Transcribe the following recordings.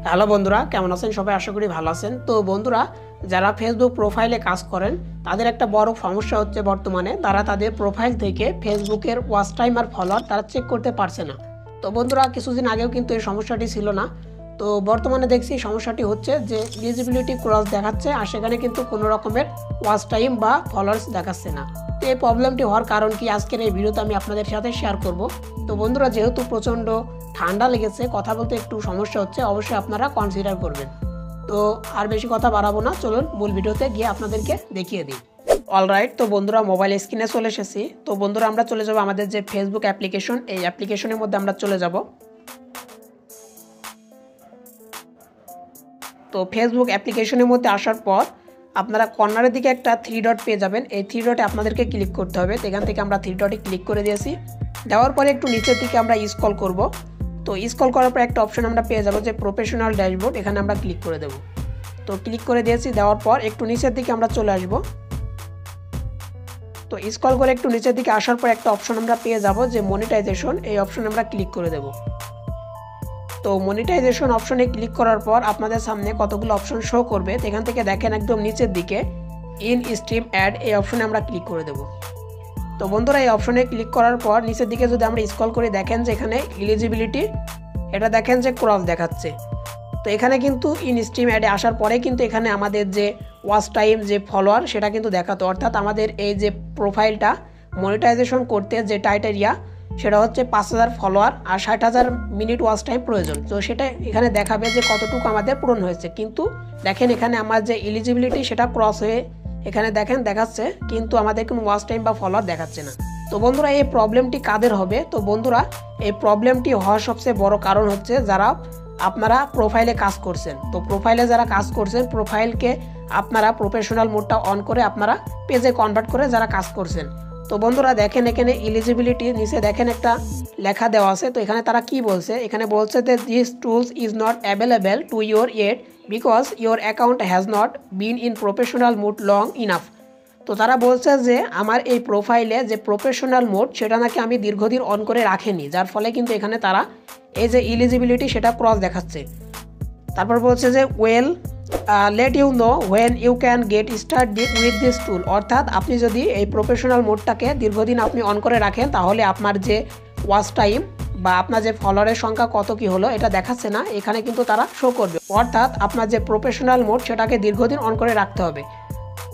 Hello বন্ধুরা, কেমন আছেন সবাই? আশা করি ভালো আছেন। তো বন্ধুরা, যারা ফেসবুক প্রোফাইলে কাজ করেন তাদের একটা বড় সমস্যা হচ্ছে বর্তমানে তারা তাদের প্রোফাইল থেকে ফেসবুকের ওয়াচ টাইম আর ফলোয়ার তারা চেক করতে পারছে না। তো বন্ধুরা, কিছুদিন আগেও কিন্তু এই সমস্যাটি ছিল না। তো বর্তমানে দেখছি সমস্যাটি হচ্ছে যে ভিজিবিলিটি ক্রস দেখাচ্ছে আর সেখানে কিন্তু কোনো রকমের ওয়াচ টাইম বা ফলোয়ার্স দেখাচ্ছে না। তো এই প্রবলেমটি হওয়ার কারণ কি আজকের এই ভিডিওতে আমি আপনাদের সাথে শেয়ার করব। তো বন্ধুরা, যেহেতু প্রচণ্ড ঠান্ডা লেগেছে, কথা বলতে একটু সমস্যা হচ্ছে, অবশ্যই আপনারা কনসিডার করবেন। তো আর বেশি কথা বাড়াবো না, চলুন মূল ভিডিওতে গিয়ে আপনাদেরকে দেখিয়ে দিই। অলরাইট, তো বন্ধুরা মোবাইল স্ক্রিনে চলে এসেছি। তো বন্ধুরা, আমরা চলে যাব আমাদের যে ফেসবুক অ্যাপ্লিকেশন, এই অ্যাপ্লিকেশনের মধ্যে আমরা চলে যাব। তো ফেসবুক অ্যাপ্লিকেশনের মধ্যে আসার পর আপনারা কর্নারের দিকে একটা 3 ডট পেয়ে যাবেন। এই 3 ডটে আপনাদেরকে ক্লিক করতে হবে। তো এখান থেকে আমরা 3 ডটে ক্লিক করে দিয়েছি। দেওয়ার পরে একটু নিচের দিকে আমরা স্ক্রল করব। তো স্ক্রল করার পর একটা অপশন আমরা পেয়ে যাব যে প্রফেশনাল ড্যাশবোর্ড, এখানে আমরা ক্লিক করে দেব। তো ক্লিক করে দিয়েছি। দেওয়ার পর একটু নিচের দিকে আমরা চলে আসব। তো স্ক্রল করে একটু নিচের দিকে আসার পর একটা অপশন আমরা পেয়ে যাব যে মনিটাইজেশন, এই অপশনে আমরা ক্লিক করে দেব। তো মনিটাইজেশন অপশনে ক্লিক করার পর আপনাদের সামনে কতগুলো অপশন শো করবে। এখান থেকে দেখেন একদম নিচের দিকে ইন স্ট্রিম অ্যাড, এই অপশনে আমরা ক্লিক করে দেব। তো বন্ধুরা, এই অপশনে ক্লিক করার পর নিচের দিকে যদি আমরা স্ক্রল করে দেখেন যে এখানে এলিজিবিলিটি, এটা দেখেন যে ক্রস দেখাচ্ছে। তো এখানে কিন্তু ইন স্ট্রিম অ্যাডে আসার পরে কিন্তু এখানে আমাদের যে ওয়াচ টাইম যে ফলোয়ার সেটা কিন্তু দেখাতো, অর্থাৎ আমাদের এই যে প্রোফাইলটা মনিটাইজেশন করতে যে টাইটেরিয়া সেটা হচ্ছে 5000 ফলোয়ার আর 60,000 মিনিট ওয়াচ টাইম প্রয়োজন। তো সেটা এখানে দেখাবে যে কতটুকু আমাদের পূরণ হয়েছে। কিন্তু দেখেন এখানে আমার যে এলিজিবিলিটি সেটা ক্রস হয়ে এখানে দেখেন দেখাচ্ছে, কিন্তু আমাদের কোনো ওয়াচ টাইম বা ফলোয়ার দেখাচ্ছে না। তো বন্ধুরা, এই প্রবলেমটি কাদের হবে? তো বন্ধুরা, এই প্রবলেমটি হওয়ার সবচেয়ে বড় কারণ হচ্ছে যারা আপনারা প্রোফাইলে কাজ করছেন। তো প্রোফাইলে যারা কাজ করছেন, প্রোফাইলকে আপনারা প্রফেশনাল মোডটা অন করে আপনারা পেজে কনভার্ট করে যারা কাজ করছেন। তো বন্ধুরা দেখেন এখানে এলিজিবিলিটি নিচে দেখেন একটা লেখা দেওয়া আছে। তো এখানে তারা কি বলছে? এখানে বলছে যে this tools is not available to your yet because your account has not been in professional mode long enough. তো তারা বলছে যে আমার এই প্রোফাইলে যে প্রফেশনাল মোড সেটা নাকি আমি দীর্ঘদিন অন করে রাখিনি, যার ফলে কিন্তু এখানে তারা এই যে এলিজিবিলিটি সেটা ক্রস দেখাচ্ছে। তারপর বলছে যে well let you know when you can get start with this tool, অর্থাৎ আপনি যদি এই প্রফেশনাল মোডটাকে দীর্ঘদিন আপনি অন করে রাখেন তাহলে আপনার যে ওয়াচ টাইম বা আপনার যে ফলোয়ারের সংখ্যা কত কি হলো এটা দেখাচ্ছে না, এখানে কিন্তু তারা শো করবে। অর্থাৎ আপনার যে প্রফেশনাল মোড সেটাকে দীর্ঘদিন অন করে রাখতে হবে।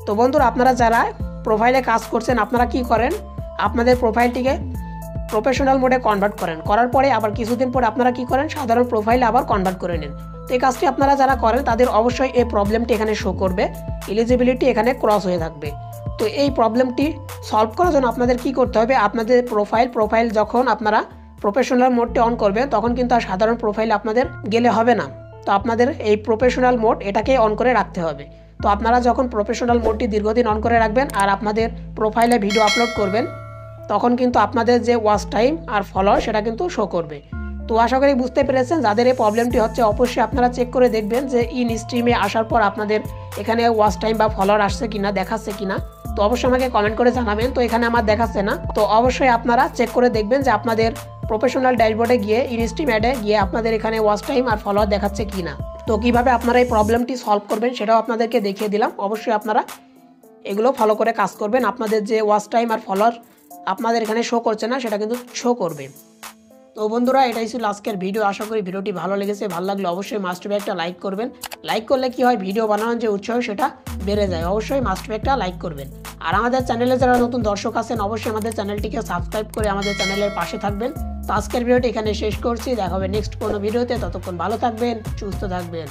তো বন্ধুরা, আপনারা যারা প্রোফাইলে কাজ করছেন আপনারা কি করেন? আপনাদের প্রোফাইলটিকে প্রফেশনাল মোডে কনভার্ট করেন, করার পরে আবার কিছুদিন পরে আপনারা কি করেন? সাধারণ প্রোফাইলে আবার কনভার্ট করে নেন। তো এই কাজটি আপনারা যারা করেন তাদের অবশ্যই এই প্রবলেমটি এখানে শো করবে, এলিজিবিলিটি এখানে ক্রস হয়ে থাকবে। তো এই প্রবলেমটি সলভ করার জন্য আপনাদের কি করতে হবে? আপনাদের প্রোফাইল যখন আপনারা প্রফেশনাল মোডটি অন করবেন তখন কিন্তু আর সাধারণ প্রোফাইল আপনাদের গেলে হবে না। তো আপনাদের এই প্রফেশনাল মোড এটাকে অন করে রাখতে হবে। তো আপনারা যখন প্রফেশনাল মোডটি দীর্ঘদিন অন করে রাখবেন আর আপনাদের প্রোফাইলে ভিডিও আপলোড করবেন তখন কিন্তু আপনাদের যে ওয়াচ টাইম আর ফলোয়ার সেটা কিন্তু শো করবে। তো আশা করি বুঝতে পেরেছেন। যাদের এই প্রবলেমটি হচ্ছে অবশ্যই আপনারা চেক করে দেখবেন যে ইন স্ট্রিমে আসার পর আপনাদের এখানে ওয়াচ টাইম বা ফলোয়ার আসছে কিনা, দেখাচ্ছে কিনা। তো অবশ্যই আমাকে কমেন্ট করে জানাবেন। তো এখানে আমার দেখাচ্ছে না, তো অবশ্যই আপনারা চেক করে দেখবেন যে আপনাদের প্রফেশনাল ড্যাশবোর্ডে গিয়ে ইন স্ট্রিম অ্যাডে গিয়ে আপনাদের এখানে ওয়াচ টাইম আর ফলোয়ার দেখাচ্ছে কিনা। তো কীভাবে আপনারা এই প্রবলেমটি সলভ করবেন সেটাও আপনাদেরকে দেখিয়ে দিলাম। অবশ্যই আপনারা এগুলো ফলো করে কাজ করবেন। আপনাদের যে ওয়াচ টাইম আর ফলোয়ার আপনাদের এখানে শো করছে না সেটা কিন্তু শো করবে। তো বন্ধুরা, এটাই ছিল আজকের ভিডিও। আশা করি ভিডিওটি ভালো লেগেছে। ভালো লাগলে অবশ্যই মাস্ট বি একটা লাইক করবেন। লাইক করলে কি হয়, ভিডিও বানানোর যে উৎসাহ সেটা বেড়ে যায়। অবশ্যই মাস্ট বি একটা লাইক করবেন। আর আমাদের চ্যানেলে যারা নতুন দর্শক আছেন অবশ্যই আমাদের চ্যানেলটিকে সাবস্ক্রাইব করে আমাদের চ্যানেলের পাশে থাকবেন। তো আজকের ভিডিওটি এখানে শেষ করছি। দেখা হবে নেক্সট কোনো ভিডিওতে। ততক্ষণ ভালো থাকবেন, সুস্থ থাকবেন।